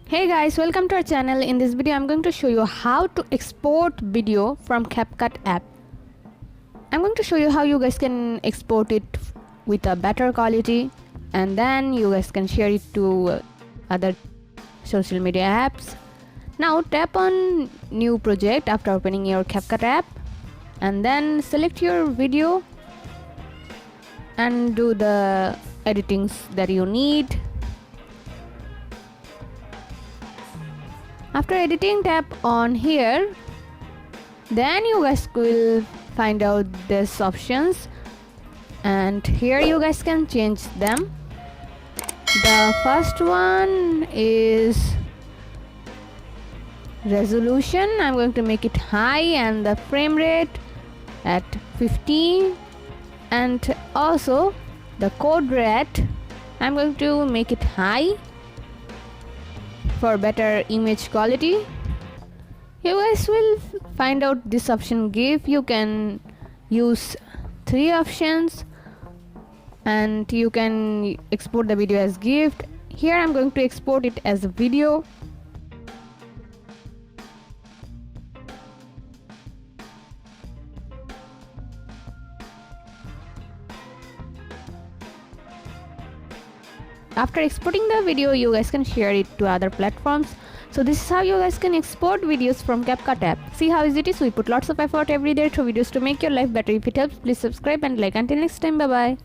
Hey guys, welcome to our channel. In this video I'm going to show you how to export video from CapCut app. I'm going to show you how you guys can export it with a better quality, and then you guys can share it to other social media apps. Now tap on new project after opening your CapCut app, and then select your video and do the editings that you need. After editing, tap on here, then you guys will find out these options, and here you guys can change them. The first one is resolution. I'm going to make it high and the frame rate at 15, and also the code rate I'm going to make it high for better image quality. You guys will find out this option GIF. You can use 3 options and you can export the video as GIF. Here I'm going to export it as a video. After exporting the video, you guys can share it to other platforms. So this is how you guys can export videos from CapCut app. See how easy it is? We put lots of effort every day through videos to make your life better. If it helps, please subscribe and like. Until next time, bye bye.